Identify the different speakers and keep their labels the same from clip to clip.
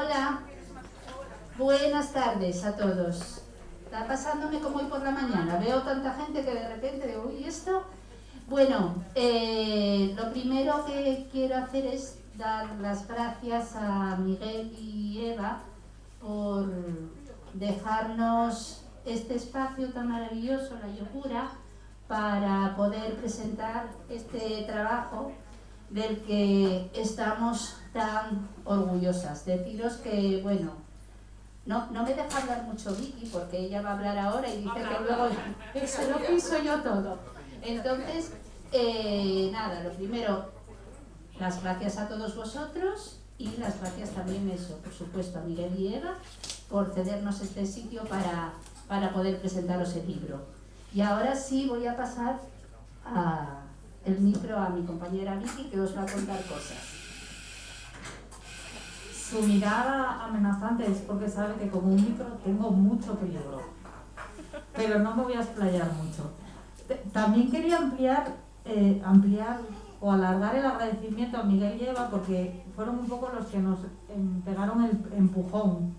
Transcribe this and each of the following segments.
Speaker 1: Hola, buenas tardes a todos. Está pasándome como hoy por la mañana. Veo tanta gente que de repente digo, uy, ¿esto? Bueno, lo primero que quiero hacer es dar las gracias a Miguel y Eva por dejarnos este espacio tan maravilloso, La Yocura, para poder presentar este trabajo del que estamos tan orgullosas. Deciros que, bueno, no me deja hablar mucho Vicky porque ella va a hablar ahora y dice que luego se lo piso yo todo. Entonces, nada, lo primero, las gracias a todos vosotros y las gracias también, eso, por supuesto, a Miguel y Eva por cedernos este sitio para poder presentaros el libro. Y ahora sí voy a pasar el micro a mi compañera Vicky, que os va a contar cosas.
Speaker 2: Su mirada amenazante es porque sabe que como un micro tengo mucho peligro, pero no me voy a explayar mucho. También quería ampliar o alargar el agradecimiento a Miguel y Eva porque fueron un poco los que nos pegaron el empujón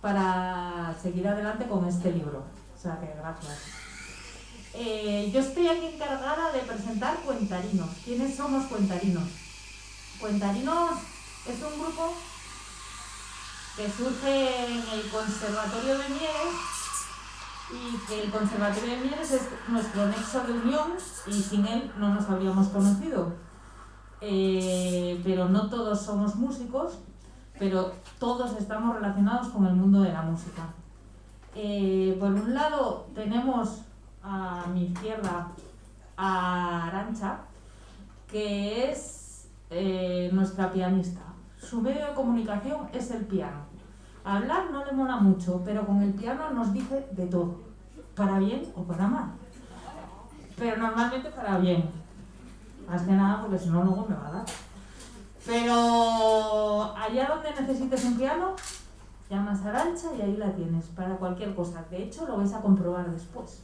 Speaker 2: para seguir adelante con este libro. O sea que gracias. Yo estoy aquí encargada de presentar Cuentarinos. ¿Quiénes somos Cuentarinos? Cuentarinos es un grupo que surge en el Conservatorio de Mieres y que el Conservatorio de Mieres es nuestro nexo de unión y sin él no nos habríamos conocido. Pero no todos somos músicos, pero todos estamos relacionados con el mundo de la música. Por un lado tenemos a mi izquierda a Arantxa, que es nuestra pianista. Su medio de comunicación es el piano. Hablar no le mola mucho, pero con el piano nos dice de todo, para bien o para mal. Pero normalmente para bien. Más que nada porque si no luego me va a dar. Pero allá donde necesites un piano, llamas a Arantxa y ahí la tienes, para cualquier cosa. De hecho, lo vais a comprobar después.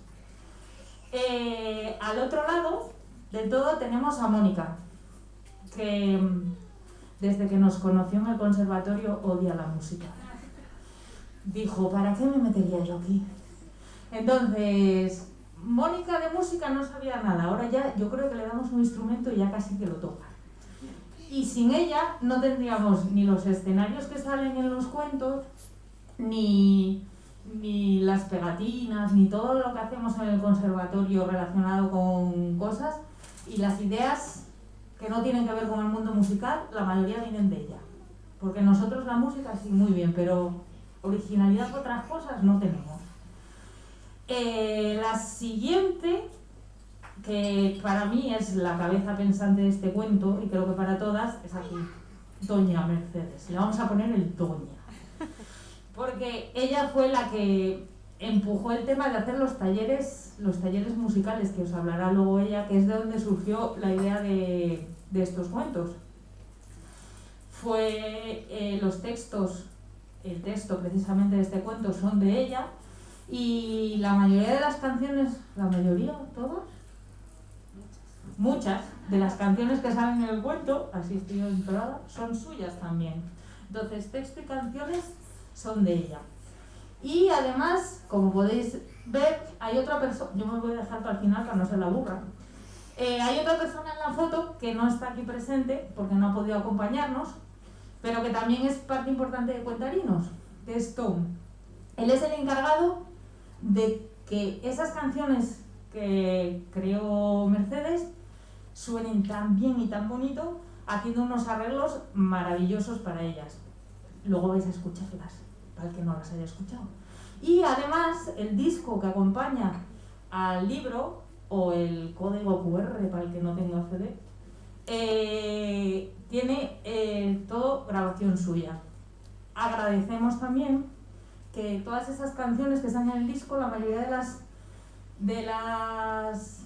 Speaker 2: Al otro lado de todo tenemos a Mónica, que desde que nos conoció en el conservatorio odia la música. Dijo, ¿para qué me metería yo aquí? Entonces, Mónica de música no sabía nada. Ahora ya yo creo que le damos un instrumento y ya casi que lo toca. Y sin ella no tendríamos ni los escenarios que salen en los cuentos, ni las pegatinas, ni todo lo que hacemos en el conservatorio relacionado con cosas, y las ideas que no tienen que ver con el mundo musical, la mayoría vienen de ella. Porque nosotros la música sí muy bien, pero originalidad por otras cosas no tenemos. La siguiente, que para mí es la cabeza pensante de este cuento, y creo que para todas, es aquí, Doña Mercedes. Le vamos a poner el Doña. Porque ella fue la que empujó el tema de hacer los talleres musicales, que os hablará luego ella, que es de donde surgió la idea de estos cuentos. Los textos, el texto precisamente de este cuento son de ella, y la mayoría de las canciones, todas, muchas de las canciones que salen en el cuento, así estoy yo enterada, son suyas también. Entonces, texto y canciones son de ella. Y además, como podéis ver, hay otra persona, yo me voy a dejar para el final para no se la aburra. Hay otra persona en la foto que no está aquí presente porque no ha podido acompañarnos, pero que también es parte importante de Cuentarinos, que es Tom. Él es el encargado de que esas canciones que creó Mercedes suenen tan bien y tan bonito, haciendo unos arreglos maravillosos para ellas. Luego vais a escucharlas, para el que no las haya escuchado. Y además, el disco que acompaña al libro, o el código QR para el que no tenga CD, tiene todo grabación suya. Agradecemos también que todas esas canciones que están en el disco, la mayoría de las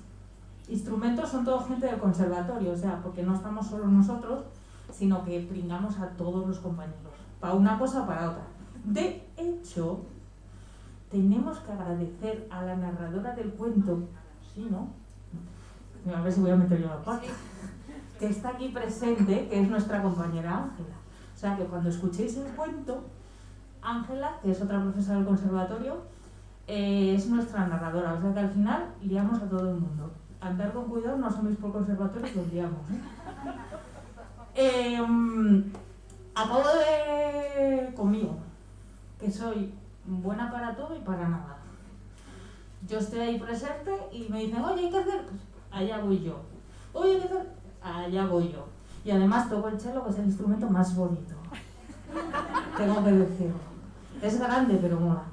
Speaker 2: instrumentos son todo gente del conservatorio, o sea, porque no estamos solo nosotros, sino que pringamos a todos los compañeros, para una cosa o para otra. De hecho, tenemos que agradecer a la narradora del cuento, ¿sí, no? A ver si voy a meter yo la pata, que está aquí presente, que es nuestra compañera Ángela, O sea que cuando escuchéis el cuento, Ángela, que es otra profesora del conservatorio, es nuestra narradora. O sea que al final liamos a todo el mundo. Andar con cuidado, no asoméis por conservatorio que os liamos. Acabo de conmigo, que soy buena para todo y para nada. Yo estoy ahí presente y me dicen, oye, hay que hacer, pues allá voy yo. Oye, hay que hacer, allá voy yo. Y además toco el cello, que es el instrumento más bonito. Tengo que decirlo. Es grande, pero mola.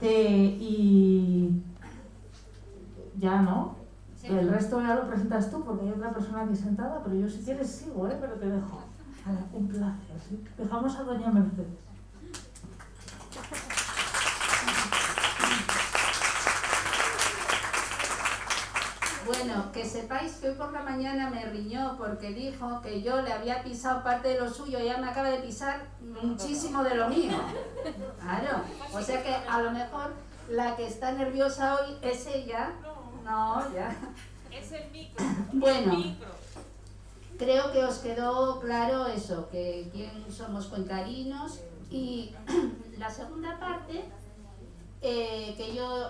Speaker 2: Y ya no. Sí. El resto ya lo presentas tú, porque hay otra persona aquí sentada, pero yo si quieres sigo, pero te dejo. Un placer, ¿sí? Dejamos a doña Mercedes.
Speaker 1: Bueno, que sepáis que hoy por la mañana me riñó porque dijo que yo le había pisado parte de lo suyo y ella me acaba de pisar muchísimo de lo mío. Claro, o sea que a lo mejor la que está nerviosa hoy es ella. No, ya.
Speaker 3: Es el micro.
Speaker 1: Bueno, creo que os quedó claro eso, que quién somos cuentarinos. Y la segunda parte, que yo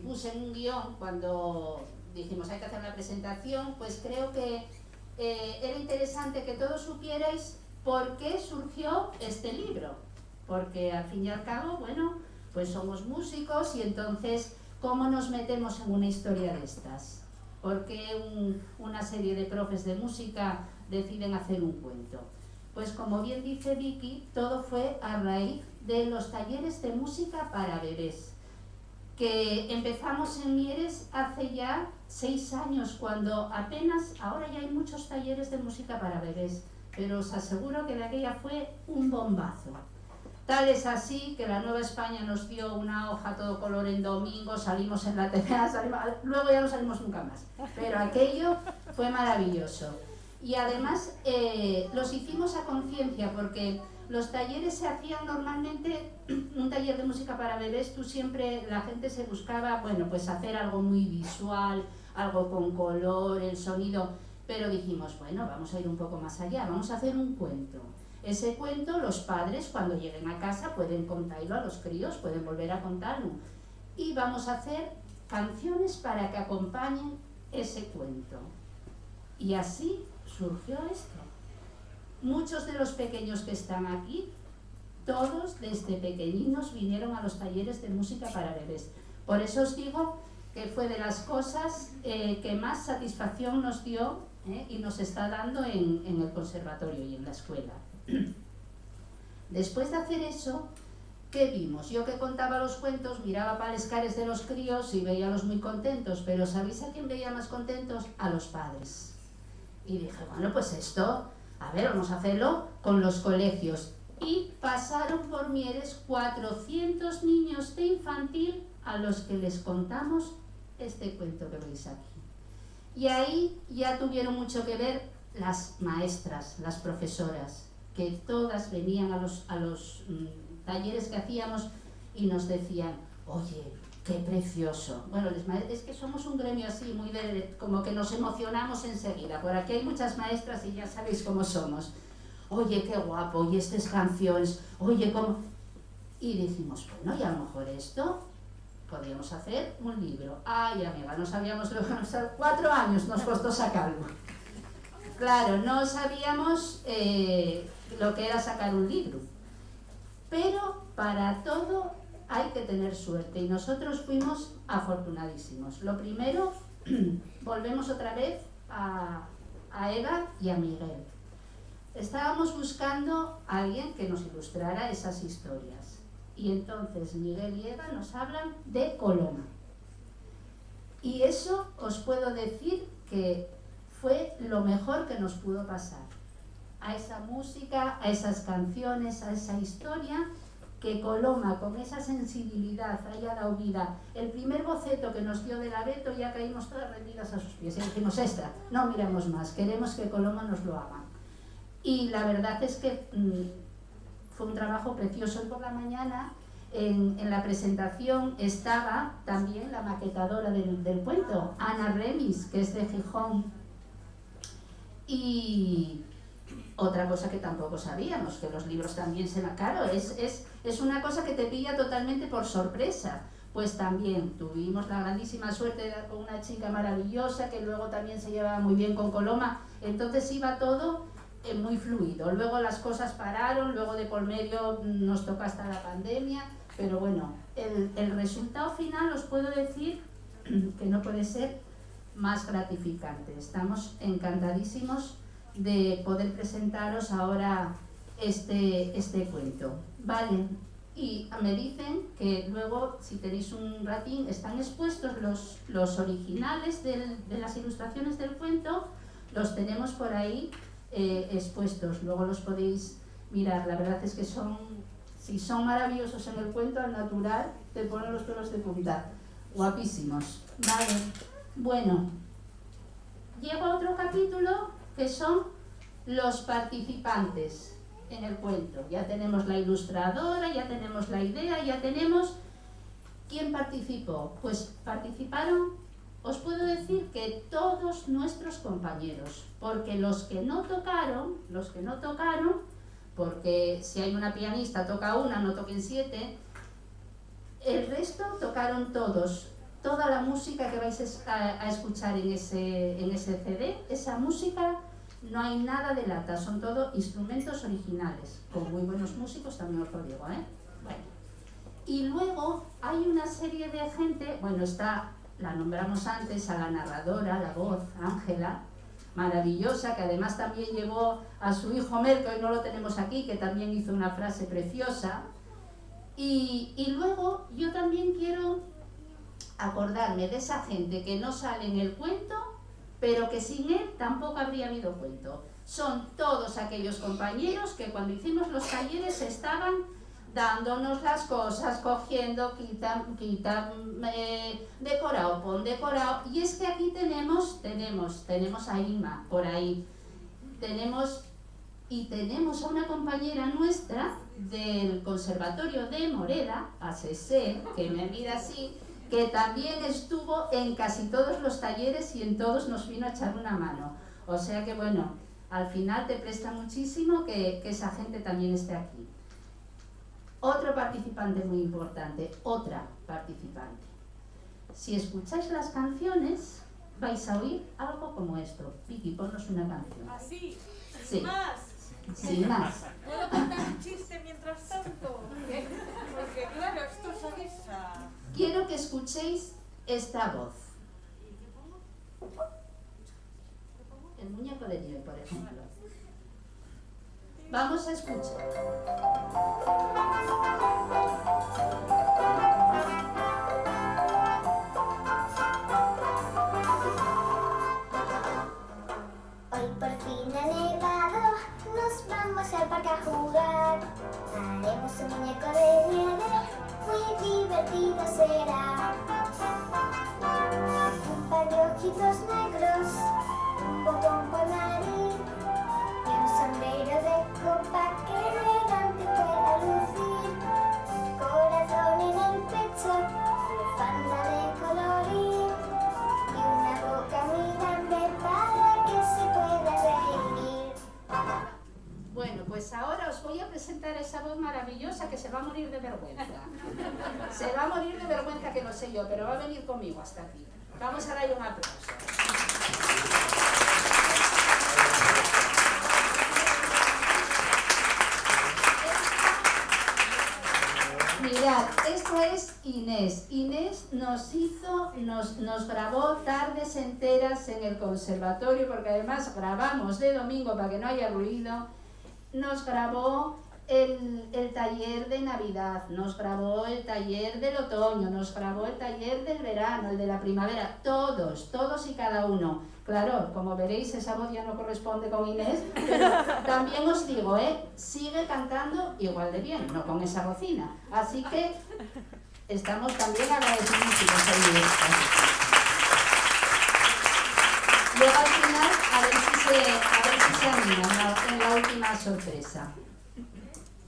Speaker 1: puse en un guión cuando dijimos hay que hacer la presentación, pues creo que era interesante que todos supierais por qué surgió este libro, porque al fin y al cabo, bueno, pues somos músicos y entonces, ¿cómo nos metemos en una historia de estas? ¿Por qué una serie de profes de música deciden hacer un cuento? Pues como bien dice Vicky, todo fue a raíz de los talleres de música para bebés, que empezamos en Mieres hace ya 6 años, cuando apenas, ahora ya hay muchos talleres de música para bebés, pero os aseguro que de aquella fue un bombazo. Tal es así que la Nueva España nos dio una hoja todo color en domingo, salimos en la TV, luego ya no salimos nunca más, pero aquello fue maravilloso. Y además los hicimos a conciencia, porque los talleres se hacían normalmente, un taller de música para bebés, tú siempre, la gente se buscaba, bueno, pues hacer algo muy visual, algo con color, el sonido, pero dijimos, bueno, vamos a ir un poco más allá, vamos a hacer un cuento. Ese cuento los padres cuando lleguen a casa pueden contarlo a los críos, pueden volver a contarlo. Y vamos a hacer canciones para que acompañen ese cuento. Y así surgió esto. Muchos de los pequeños que están aquí, todos desde pequeñinos vinieron a los talleres de música para bebés. Por eso os digo que fue de las cosas que más satisfacción nos dio y nos está dando en el conservatorio y en la escuela. Después de hacer eso, ¿qué vimos? Yo que contaba los cuentos, miraba para las caras de los críos y veíalos muy contentos, pero ¿sabéis a quién veía más contentos? A los padres. Y dije, bueno, pues esto, a ver, vamos a hacerlo con los colegios. Y pasaron por Mieres 400 niños de infantil a los que les contamos este cuento que veis aquí. Y ahí ya tuvieron mucho que ver las maestras, las profesoras, que todas venían a los talleres que hacíamos y nos decían, oye, qué precioso. Bueno, es que somos un gremio así, muy como que nos emocionamos enseguida. Por aquí hay muchas maestras y ya sabéis cómo somos. Oye, qué guapo, y estas canciones, oye, cómo... Y dijimos, bueno, y a lo mejor esto podríamos hacer un libro. Ay, amiga, no sabíamos lo que 4 años nos costó sacarlo. Claro, no sabíamos lo que era sacar un libro. Pero para todo hay que tener suerte y nosotros fuimos afortunadísimos. Lo primero, volvemos otra vez a Eva y a Miguel. Estábamos buscando a alguien que nos ilustrara esas historias. Y entonces Miguel y Eva nos hablan de Coloma. Y eso os puedo decir que fue lo mejor que nos pudo pasar. A esa música, a esas canciones, a esa historia, que Coloma con esa sensibilidad haya dado vida. El primer boceto que nos dio del abeto ya caímos todas rendidas a sus pies y dijimos, esta, no miremos más, queremos que Coloma nos lo haga. Y la verdad es que fue un trabajo precioso. Hoy por la mañana en la presentación estaba también la maquetadora del cuento, Ana Remis, que es de Gijón. Y Otra cosa que tampoco sabíamos, que los libros también se la... Claro, es una cosa que te pilla totalmente por sorpresa. Pues también tuvimos la grandísima suerte de dar con una chica maravillosa que luego también se llevaba muy bien con Coloma, entonces iba todo muy fluido. Luego las cosas pararon, luego de por medio nos toca hasta la pandemia, pero bueno, el resultado final os puedo decir que no puede ser más gratificante. Estamos encantadísimos de poder presentaros ahora este cuento. Vale, y me dicen que luego, si tenéis un ratín, están expuestos los originales de las ilustraciones del cuento, los tenemos por ahí expuestos, luego los podéis mirar. La verdad es que si son maravillosos en el cuento, al natural te ponen los pelos de punta, guapísimos. Vale, bueno, llego a otro capítulo que son los participantes en el cuento. Ya tenemos la ilustradora, ya tenemos la idea, ya tenemos... ¿Quién participó? Pues participaron, os puedo decir que todos nuestros compañeros, porque los que no tocaron, porque si hay una pianista toca una, no toquen 7, el resto tocaron todos. Toda la música que vais a escuchar en ese CD, esa música no hay nada de lata, son todo instrumentos originales, con muy buenos músicos, también os lo digo, ¿eh? Bueno. Y luego hay una serie de gente, bueno, la nombramos antes, a la narradora, la voz, Ángela, maravillosa, que además también llevó a su hijo Mer, que hoy no lo tenemos aquí, que también hizo una frase preciosa. Y luego yo también quiero acordarme de esa gente que no sale en el cuento, pero que sin él tampoco habría habido cuento. Son todos aquellos compañeros que cuando hicimos los talleres estaban dándonos las cosas, cogiendo, quita, decorado, pon decorado. Y es que aquí tenemos a Inma por ahí, tenemos a una compañera nuestra del Conservatorio de Moreda, a Cesé, que me mira así, que también estuvo en casi todos los talleres y en todos nos vino a echar una mano. O sea que bueno, al final te presta muchísimo que esa gente también esté aquí. Otro participante muy importante, otra participante. Si escucháis las canciones, vais a oír algo como esto. Vicky, ponnos una canción.
Speaker 3: ¿Así?
Speaker 1: Sí.
Speaker 3: ¿Más?
Speaker 1: Sin más.
Speaker 3: ¿Puedo contar un chiste mientras tanto? Porque claro, esto es avisa.
Speaker 1: Quiero que escuchéis esta voz. El muñeco de nieve, por ejemplo. Vamos a escuchar.
Speaker 4: Hoy por fin ha nevado, nos vamos al parque a jugar. Haremos un muñeco de nieve, muy divertido será. Un par de ojitos negros, un botón por nariz y un sombrero de copa que elegante pueda lucir. Corazón en el pecho, bufanda de colorín y una boca muy grande para que se pueda reír.
Speaker 1: Bueno, pues ahora os voy a presentar esa voz maravillosa que se va a morir de vergüenza. Se va a morir de vergüenza, que lo sé yo, pero va a venir conmigo hasta aquí. Vamos a darle un aplauso. Mirad, esto es Inés. Inés nos grabó tardes enteras en el conservatorio, porque además grabamos de domingo para que no haya ruido. Nos grabó el taller de Navidad, nos grabó el taller del otoño, nos grabó el taller del verano, el de la primavera, todos y cada uno. Claro, como veréis, esa voz ya no corresponde con Inés, pero también os digo, sigue cantando igual de bien, no con esa bocina. Así que estamos también agradecidísimos a Inés. Luego al final, a ver si se anima en la última sorpresa.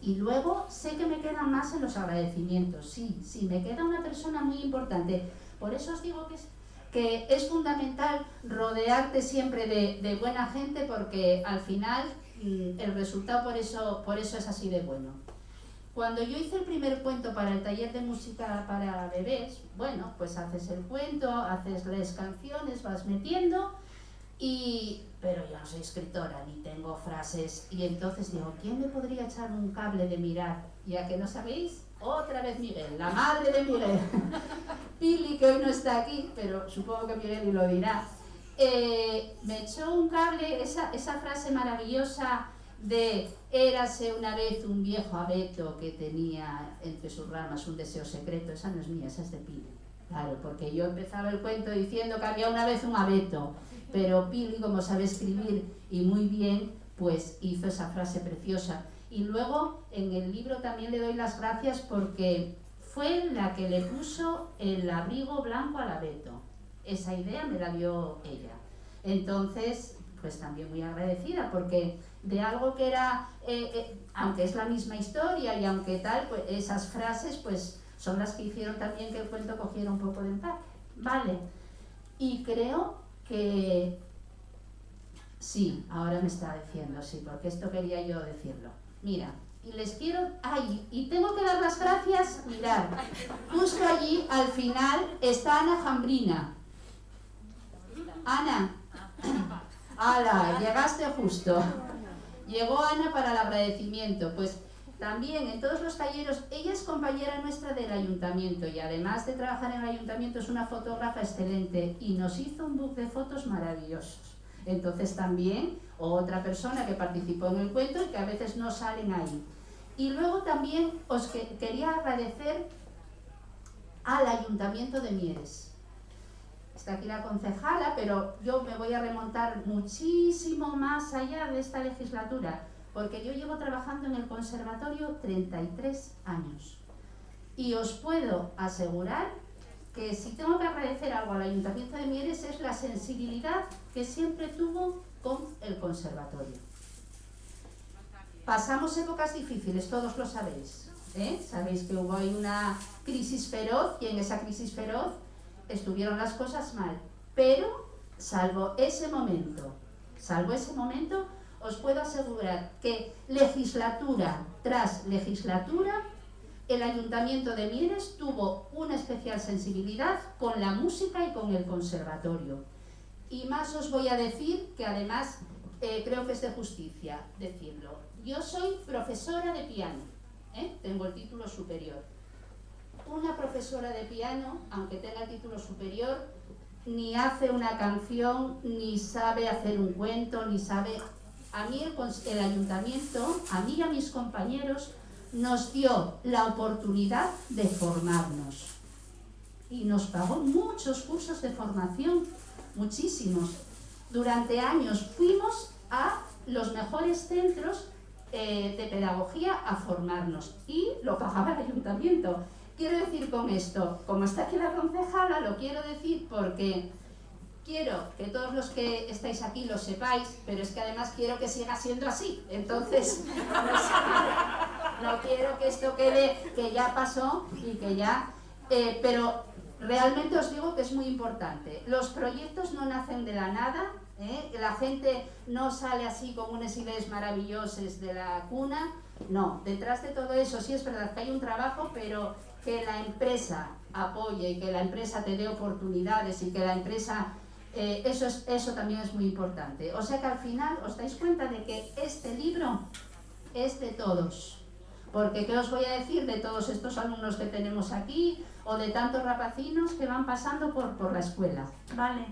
Speaker 1: Y luego sé que me quedan más en los agradecimientos. Sí, me queda una persona muy importante. Por eso os digo que es fundamental rodearte siempre de buena gente, porque al final el resultado por eso es así de bueno. Cuando yo hice el primer cuento para el taller de música para bebés, bueno, pues haces el cuento, haces las canciones, vas metiendo, pero yo no soy escritora, ni tengo frases, y entonces digo, ¿quién me podría echar un cable de mirar? Ya que no sabéis, otra vez Miguel, la madre de Miguel, Pili, que hoy no está aquí, pero supongo que Miguel y lo dirá, me echó un cable, esa frase maravillosa de érase una vez un viejo abeto que tenía entre sus ramas un deseo secreto. Esa no es mía, esa es de Pili. Claro, porque yo empezaba el cuento diciendo que había una vez un abeto, pero Pili, como sabe escribir y muy bien, pues hizo esa frase preciosa. Y luego en el libro también le doy las gracias porque fue la que le puso el abrigo blanco al abeto. Esa idea me la dio ella. Entonces, pues también muy agradecida porque de algo que era, aunque es la misma historia y aunque tal, pues esas frases pues son las que hicieron también que el cuento cogiera un poco de empaque. Vale, y creo que sí, ahora me está diciendo, sí, porque esto quería yo decirlo. Mira, y les quiero, y tengo que dar las gracias, mirad, justo allí al final está Ana Jambrina. Ana, ¡hala! Llegaste justo. Llegó Ana para el agradecimiento. Pues también en todos los talleres, ella es compañera nuestra del ayuntamiento y además de trabajar en el ayuntamiento es una fotógrafa excelente y nos hizo un book de fotos maravillosos. Entonces también otra persona que participó en el cuento y que a veces no salen ahí. Y luego también os quería agradecer al Ayuntamiento de Mieres. Está aquí la concejala, pero yo me voy a remontar muchísimo más allá de esta legislatura, porque yo llevo trabajando en el conservatorio 33 años. Y os puedo asegurar que si tengo que agradecer algo al Ayuntamiento de Mieres es la sensibilidad que siempre tuvo con el conservatorio. Pasamos épocas difíciles, todos lo sabéis, ¿eh? Sabéis que hubo ahí una crisis feroz y en esa crisis feroz estuvieron las cosas mal, pero salvo ese momento, os puedo asegurar que legislatura tras legislatura el Ayuntamiento de Mieres tuvo una especial sensibilidad con la música y con el conservatorio. Y más os voy a decir, que además creo que es de justicia decirlo. Yo soy profesora de piano, tengo el título superior. Una profesora de piano, aunque tenga el título superior, ni hace una canción, ni sabe hacer un cuento, ni sabe... A mí el ayuntamiento, a mí y a mis compañeros, nos dio la oportunidad de formarnos. Y nos pagó muchos cursos de formación, muchísimos. Durante años fuimos a los mejores centros de pedagogía a formarnos y lo pagaba el ayuntamiento. Quiero decir con esto, como está aquí la concejala, lo quiero decir porque quiero que todos los que estáis aquí lo sepáis, pero es que además quiero que siga siendo así. Entonces, no quiero que esto quede, que ya pasó y que ya... pero realmente os digo que es muy importante. Los proyectos no nacen de la nada, la gente no sale así con unas ideas maravillosas de la cuna. No, detrás de todo eso sí es verdad que hay un trabajo, pero que la empresa apoye y que la empresa te dé oportunidades y que la empresa... eso también es muy importante. O sea que al final os dais cuenta de que este libro es de todos. Porque ¿qué os voy a decir de todos estos alumnos que tenemos aquí o de tantos rapacinos que van pasando por la escuela? ¿Vale?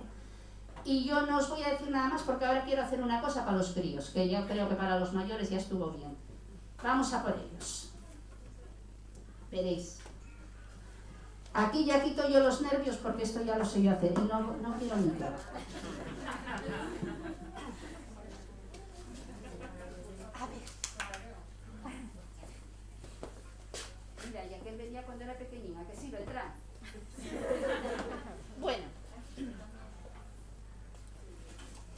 Speaker 1: Y yo no os voy a decir nada más porque ahora quiero hacer una cosa para los críos, que yo creo que para los mayores ya estuvo bien. Vamos a por ellos. Veréis. Aquí ya quito yo los nervios porque esto ya lo sé yo hacer y no quiero ni nada. A ver. Mira, ya que él venía cuando era pequeñina, que sí, Beltrán. Bueno.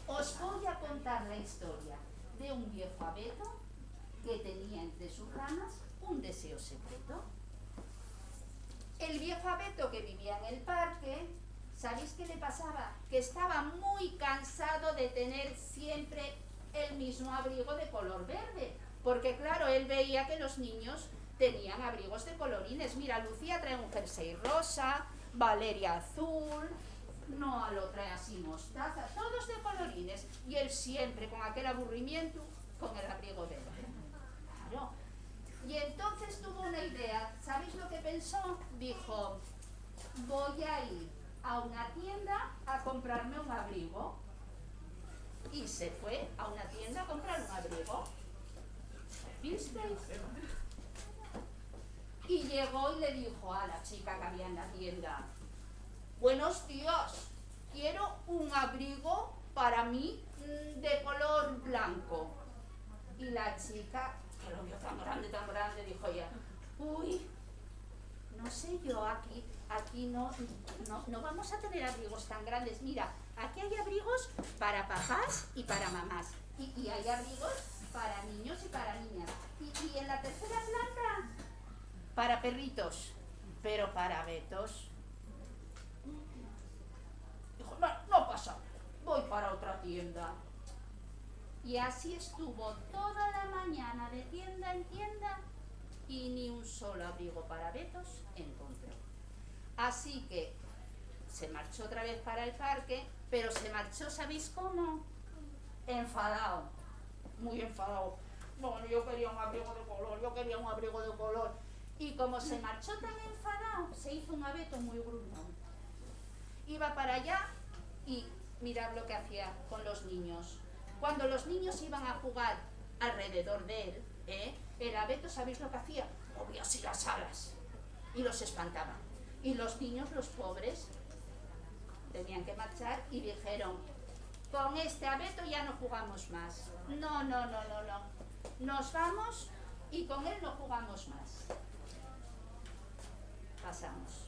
Speaker 1: Os voy a contar la historia de un viejo abeto que tenía entre sus ramas un deseo secreto. El viejo abeto que vivía en el parque, ¿sabéis qué le pasaba? Que estaba muy cansado de tener siempre el mismo abrigo de color verde, porque claro, él veía que los niños tenían abrigos de colorines. Mira, Lucía trae un jersey rosa, Valeria azul, Noa lo trae así mostaza, todos de colorines, y él siempre con aquel aburrimiento con el abrigo verde. Claro. Y entonces tuvo una idea. ¿Sabéis lo que pensó? Dijo, voy a ir a una tienda a comprarme un abrigo. Y se fue a una tienda a comprar un abrigo. ¿Visteis? Y llegó y le dijo a la chica que había en la tienda, buenos días, quiero un abrigo para mí de color blanco. Y la chica, que lo vio tan grande, dijo ella, uy, no sé yo, aquí no vamos a tener abrigos tan grandes. Mira, aquí hay abrigos para papás y para mamás. Y hay abrigos para niños y para niñas. Y en la tercera planta, para perritos, pero para betos. Dijo, no pasa, voy para otra tienda. Y así estuvo toda la mañana de tienda en tienda y ni un solo abrigo para betos encontró. Así que se marchó otra vez para el parque, pero se marchó, ¿sabéis cómo? Enfadado, muy enfadado. Bueno, yo quería un abrigo de color, Y como se marchó tan enfadado, se hizo un abeto muy gruñón. Iba para allá y mirad lo que hacía con los niños. Cuando los niños iban a jugar alrededor de él, el abeto, ¿sabéis lo que hacía? Movía así las alas y los espantaba. Y los niños, los pobres, tenían que marchar y dijeron, con este abeto ya no jugamos más. No. Nos vamos y con él no jugamos más. Pasamos.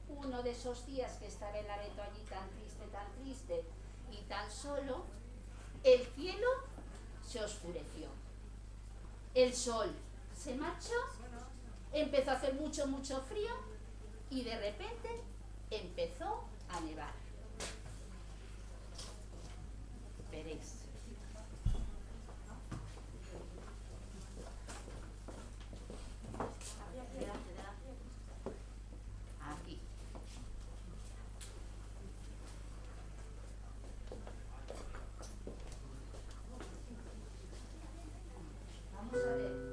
Speaker 1: Uno de esos días que estaba el abeto allí tan triste y tan solo, el cielo se oscureció. El sol se marchó, empezó a hacer mucho frío y de repente empezó a nevar. Veréis. Aquí. Vamos a ver.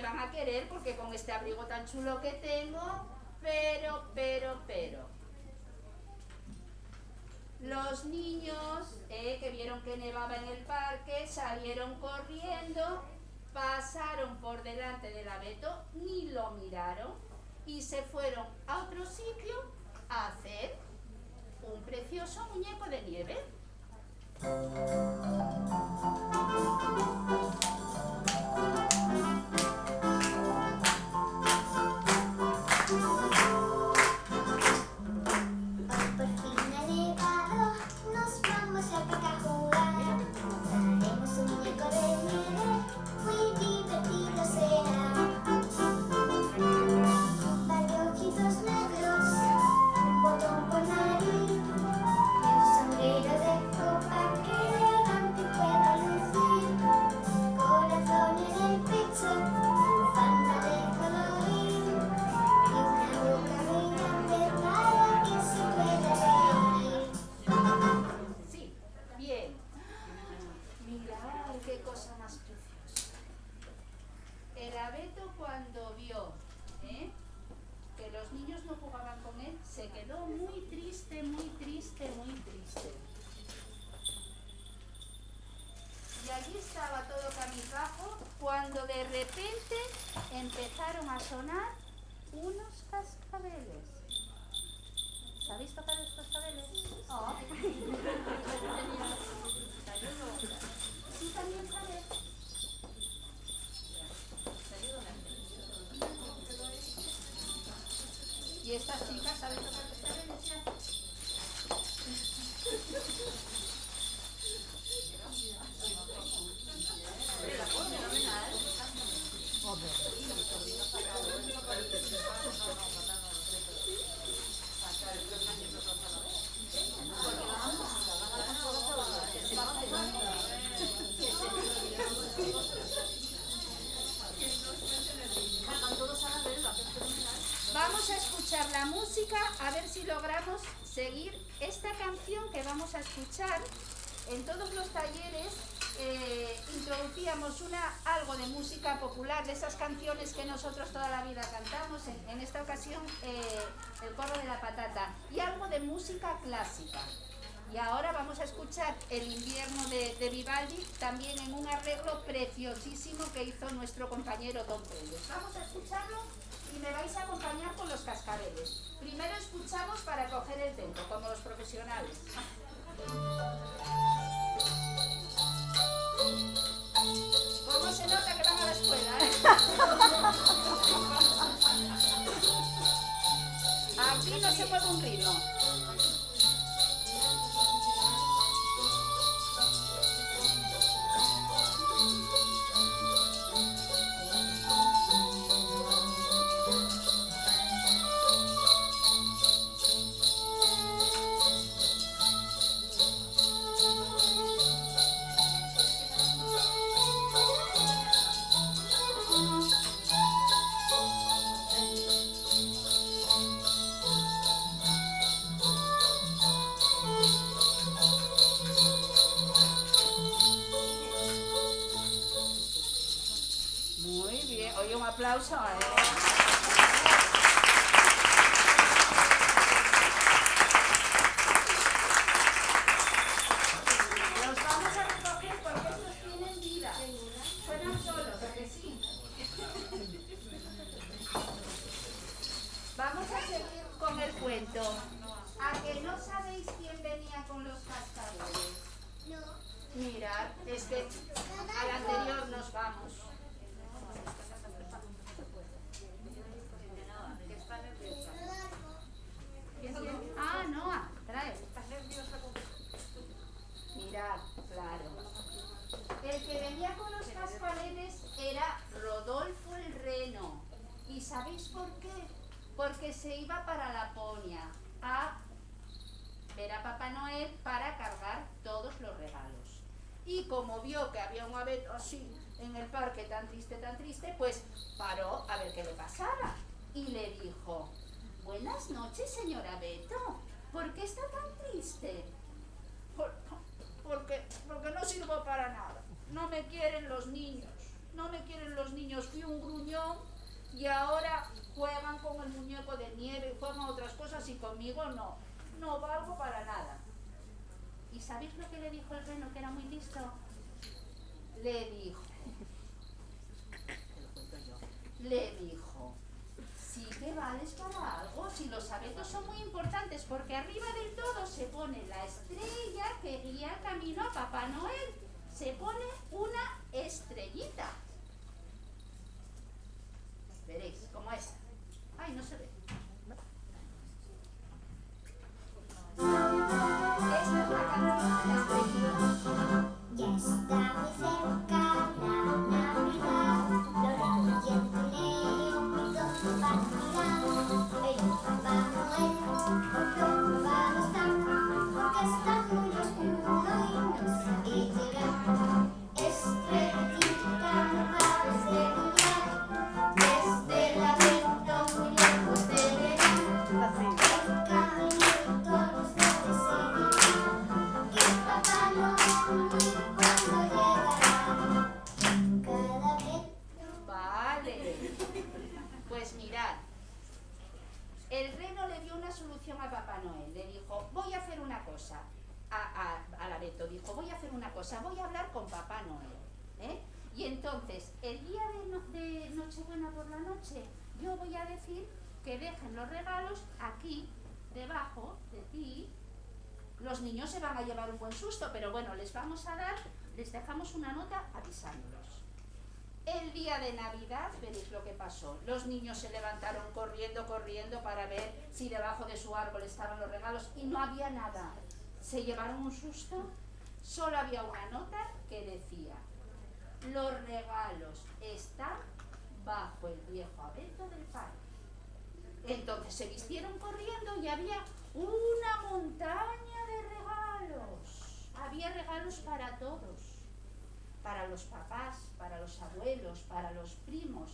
Speaker 1: me van a querer porque con este abrigo tan chulo que tengo, pero. Los niños que vieron que nevaba en el parque salieron corriendo, pasaron por delante del abeto, ni lo miraron y se fueron a otro sitio a hacer un precioso muñeco de nieve. Cuando vio que los niños no jugaban con él, se quedó muy triste. Y allí estaba todo cabizbajo cuando de repente empezaron a sonar unos cascabeles. ¿Sabéis tocar los cascabeles? Oh. ¿Tú también sabes? ¿Y estas chicas saben tocar cascabeles ya? Vamos a escuchar la música, a ver si logramos seguir esta canción que vamos a escuchar. En todos los talleres introducíamos algo de música popular, de esas canciones que nosotros toda la vida cantamos, en esta ocasión el Corro de la Patata, y algo de música clásica. Y ahora vamos a escuchar El invierno de Vivaldi, también en un arreglo preciosísimo que hizo nuestro compañero Don Pedro. Vamos a escucharlo y me vais a acompañar con los cascabeles. Primero escuchamos para coger el tempo, como los profesionales. ¿Cómo se nota que van a la escuela, Aquí no se mueve un ritmo. Aplauso, Los vamos a recoger porque estos tienen vida. Suenan solos, ¿a que sí? Vamos a seguir con el cuento. ¿A que no sabéis quién venía con los cascabeles? No. Mirad, es que al anterior nos vamos. Ah, Noa, trae. ¿Estás nerviosa con esto? Mirad, claro. El que venía con los cascabeles era Rodolfo el Reno. ¿Y sabéis por qué? Porque se iba para Laponia a ver a Papá Noel para cargar todos los regalos. Y como vio que había un abeto así en el parque tan triste, pues paró a ver qué le pasaba. Y le dijo: buenas noches, señor abeto. ¿Por qué está tan triste? Porque no sirvo para nada. No me quieren los niños. no me quieren los niños, fui un gruñón y ahora juegan con el muñeco de nieve, juegan otras cosas y conmigo no valgo para nada. ¿Y sabéis lo que le dijo el reno, que era muy listo? Le dijo, sí que vales para algo, si los abetos son muy importantes, porque arriba del todo se pone la estrella que guía camino a Papá Noel. Se pone una estrellita. Veréis, como esta. Ay, no se ve. Esta es la canción de la estrellita.
Speaker 4: Ya está muy cerca la Navidad, los reyes vienen y todos partirán. El Papá Noel preocupado está, porque está muy oscuro y no sabe llegar. Estrellita va a brillar, desde la venta muy lejos te verán. El caminito nos debe seguir, y Papá Noel cuando llegará. Cada vez
Speaker 1: Vale. Pues mirad, el reno le dio una solución a Papá Noel. Le dijo, voy a hacer una cosa. Al abeto dijo, voy a hacer una cosa, voy a hablar con Papá Noel. Y entonces, el día de Nochebuena por la noche, yo voy a decir que dejen los regalos aquí, debajo de ti. Los niños se van a llevar un buen susto, pero bueno, les dejamos una nota avisándolos. El día de Navidad, veréis lo que pasó. Los niños se levantaron corriendo para ver si debajo de su árbol estaban los regalos y no había nada. Se llevaron un susto. Solo había una nota que decía: los regalos están bajo el viejo abeto del parque. Entonces se vistieron corriendo y había una montaña de regalos. Había regalos para todos. Para los papás, para los abuelos, para los primos,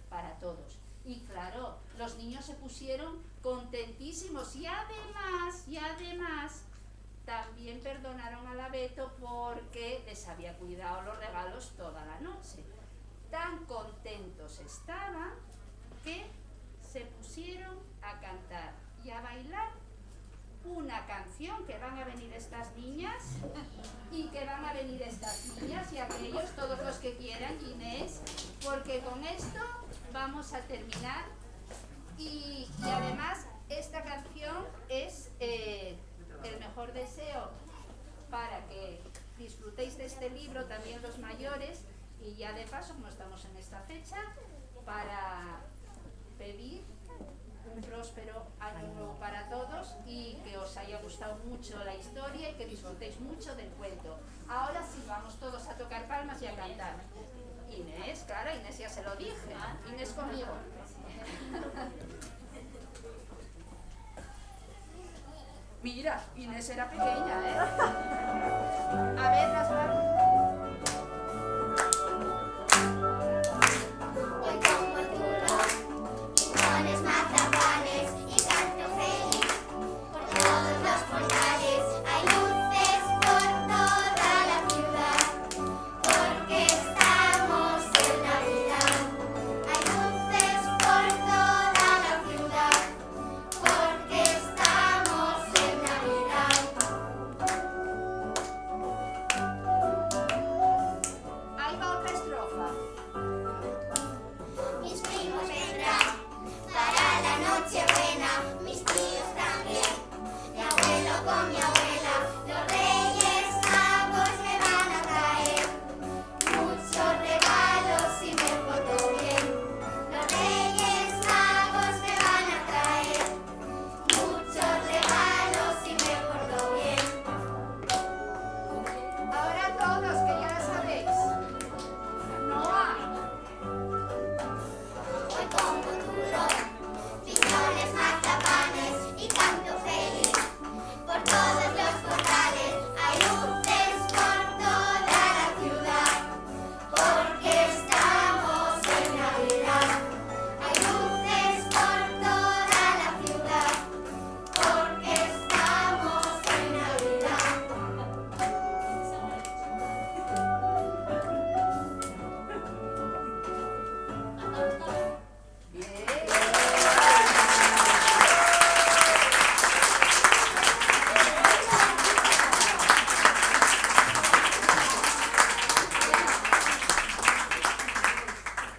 Speaker 1: para todos. Y claro, los niños se pusieron contentísimos y además también perdonaron al abeto porque les había cuidado los regalos toda la noche. Tan contentos estaban que se pusieron a cantar y a bailar una canción, que van a venir estas niñas y que van a venir estas niñas y aquellos, todos los que quieran, Inés, porque con esto vamos a terminar y además esta canción es el mejor deseo para que disfrutéis de este libro, también los mayores, y ya de paso, como estamos en esta fecha, para pedir un próspero año nuevo para todos y que os haya gustado mucho la historia y que disfrutéis mucho del cuento. Ahora sí, vamos todos a tocar palmas y a cantar. Inés, claro, Inés ya se lo dije. Inés conmigo. Mira, Inés era pequeña, ¿eh? A ver, las palmas.
Speaker 4: Hoy como el turrón y pones mazapanes y canto feliz. Por todos los portales hay luces por toda la ciudad, porque estamos en Navidad. Hay luces por toda la ciudad, porque estamos en Navidad.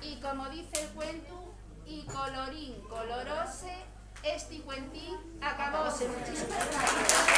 Speaker 1: Y como dice el cuento, y colorín colorose, este cuentín acabóse. Muchísimas gracias.